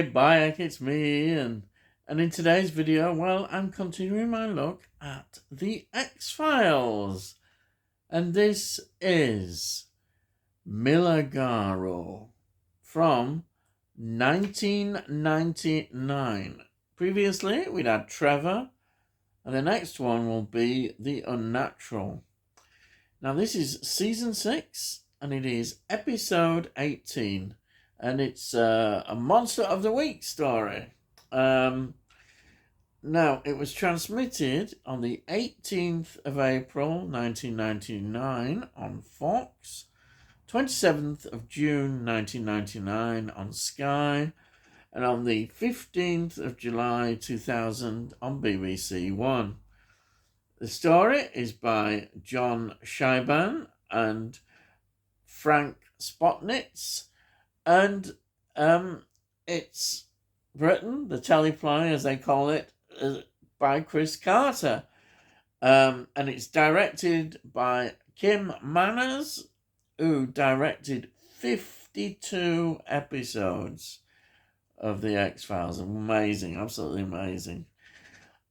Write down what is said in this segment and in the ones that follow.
Bayek, it's me, and in today's video, well, I'm continuing my look at the X-Files, and this is Milagro from 1999. Previously, we'd had Trevor, and the next one will be The Unnatural. Now, this is season 6, and it is episode 18. And it's a Monster of the Week story. Now, it was transmitted on the 18th of April, 1999 on Fox, 27th of June, 1999 on Sky, and on the 15th of July, 2000 on BBC One. The story is by John Scheiban and Frank Spotnitz. And it's written, the teleplay as they call it, by Chris Carter. And it's directed by Kim Manners, who directed 52 episodes of The X-Files. Amazing, absolutely amazing.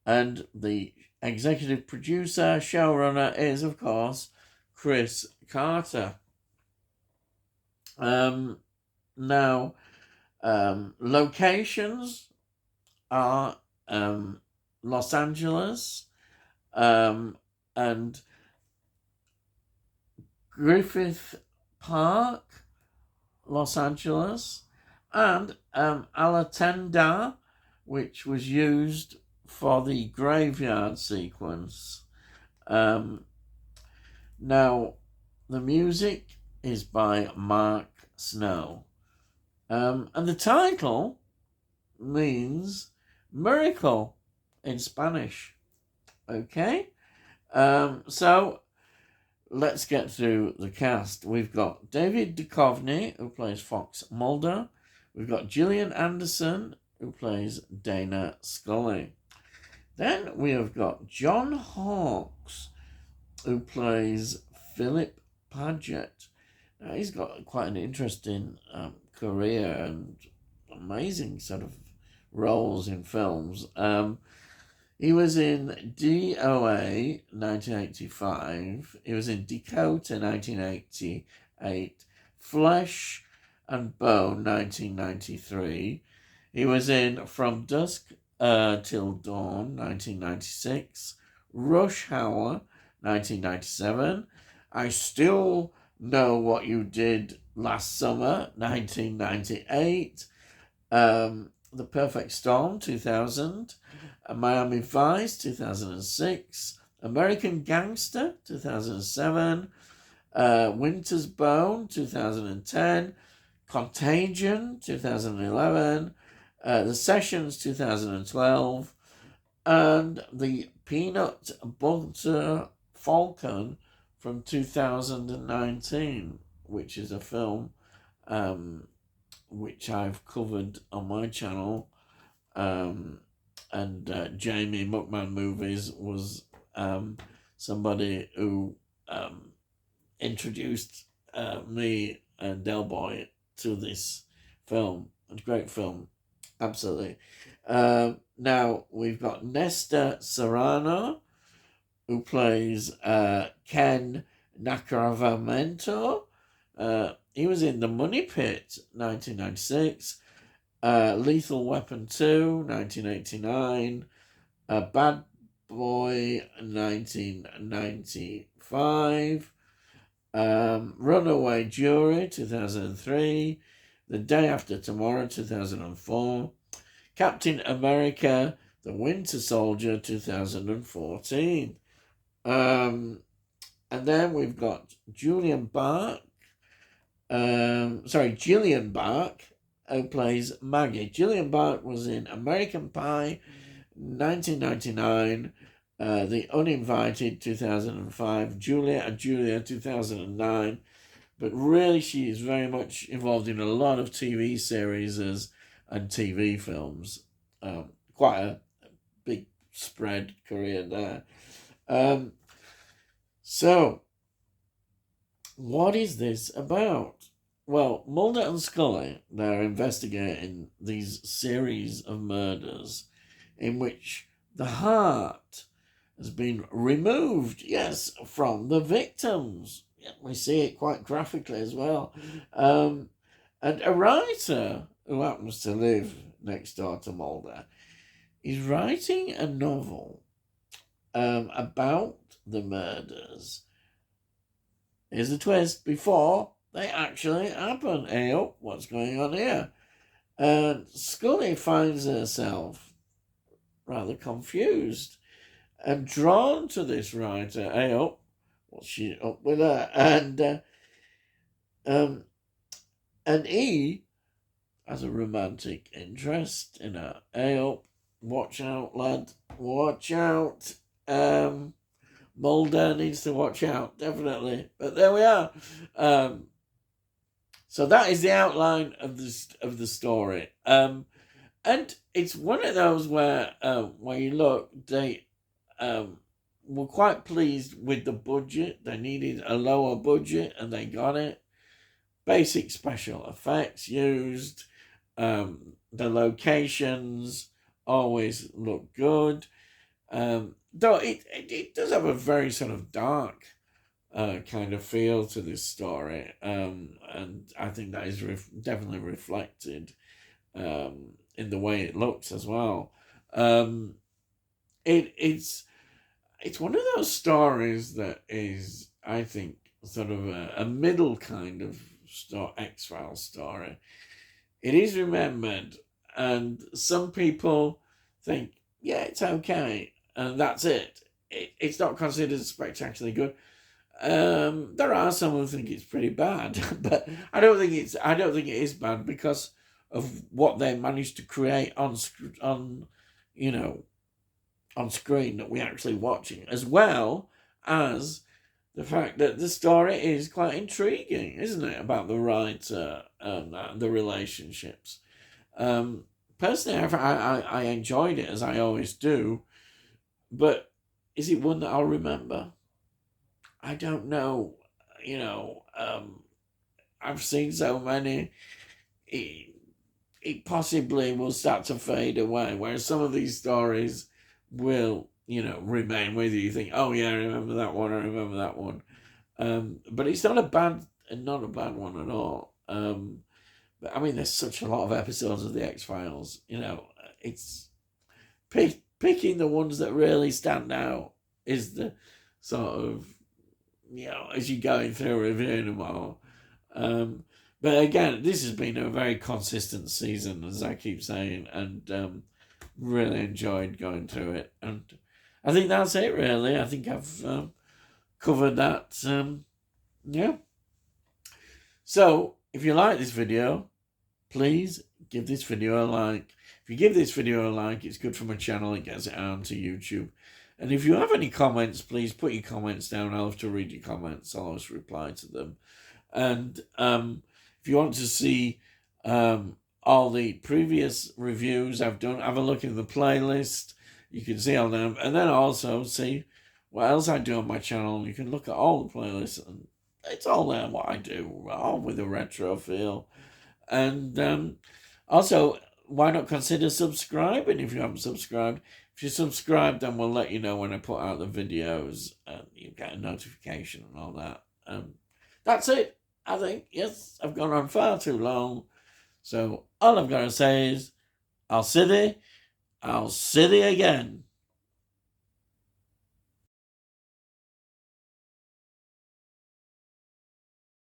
And the executive producer, showrunner is, of course, Chris Carter. Now, locations are Los Angeles and Griffith Park, Los Angeles, and Alatenda, which was used for the graveyard sequence. Now, the music is by Mark Snow. And the title means miracle in Spanish. Okay? So let's get through the cast. We've got David Duchovny, who plays Fox Mulder. We've got Gillian Anderson, who plays Dana Scully. Then we have got John Hawkes, who plays Philip Paget. Now, he's got quite an interesting career and amazing sort of roles in films. He was in DOA 1985. He was in Dakota 1988. Flesh and Bone 1993. He was in From Dusk Till Dawn 1996. Rush Hour 1997. I Still Know What You Did Last Summer, 1998, The Perfect Storm, 2000, Miami Vice, 2006, American Gangster, 2007, Winter's Bone, 2010, Contagion, 2011, The Sessions, 2012, and The Peanut Butter Falcon from 2019, which is a film which I've covered on my channel. And Jamie Muckman Movies was somebody who introduced me and Del Boy to this film. It's a great film, absolutely. Now we've got Nesta Serrano, who plays Ken Nacravamento. He was in The Money Pit, 1996. Lethal Weapon 2, 1989. Bad Boy, 1995. Runaway Jury, 2003. The Day After Tomorrow, 2004. Captain America, The Winter Soldier, 2014. And then we've got Gillian Bark, who plays Maggie. Gillian Bark was in American Pie, 1999, The Uninvited, 2005, Julia, 2009. But really, she is very much involved in a lot of TV series and TV films. Quite a big spread career there. So, what is this about? Well, Mulder and Scully, they're investigating these series of murders in which the heart has been removed, yes, from the victims. Yeah, we see it quite graphically as well. And a writer who happens to live next door to Mulder is writing a novel about the murders. Here's the twist: before they actually happen. Hey, oh, what's going on here? And Scully finds herself rather confused and drawn to this writer. Hey, oh, what's she up with her? And he has a romantic interest in her. Hey, oh, watch out, lad. Watch out. Mulder needs to watch out, definitely. But there we are. So that is the outline of the story. And it's one of those where you look, they were quite pleased with the budget. They needed a lower budget, and they got it. Basic special effects used. The locations always look good. Though it does have a very sort of dark kind of feel to this story, and I think that is definitely reflected in the way it looks as well. It's one of those stories that is, I think, sort of a middle kind of X-Files story. It is remembered, and some people think, yeah, it's okay, and that's it. It's not considered spectacularly good. There are some who think it's pretty bad, but I don't think it is bad because of what they managed to create on screen that we're actually watching, as well as the fact that the story is quite intriguing, isn't it, about the writer and the relationships. Personally, I enjoyed it, as I always do, but is it one that I'll remember? I don't know. I've seen so many. It possibly will start to fade away, whereas some of these stories will, remain with you. You think, oh yeah, I remember that one. I remember that one. But it's not a bad one at all. But I mean, there's such a lot of episodes of the X-Files. It's picking the ones that really stand out is the sort of, as you're going through reviewing them all. But again, this has been a very consistent season, as I keep saying, and really enjoyed going through it. And I think that's it, really. I think I've covered that. Yeah. So, if you like this video, please give this video a like. If you give this video a like, it's good for my channel. It gets it out to YouTube. And if you have any comments, please put your comments down. I'll have to read your comments. I'll always reply to them. And if you want to see all the previous reviews I've done, have a look in the playlist. You can see all them. And then also see what else I do on my channel. You can look at all the playlists. And it's all there, what I do, all with a retro feel. And also, why not consider subscribing if you haven't subscribed? If you subscribe, then we'll let you know when I put out the videos, and you get a notification and all that. That's it, I think. Yes, I've gone on far too long. So all I've got to say is, I'll see thee again.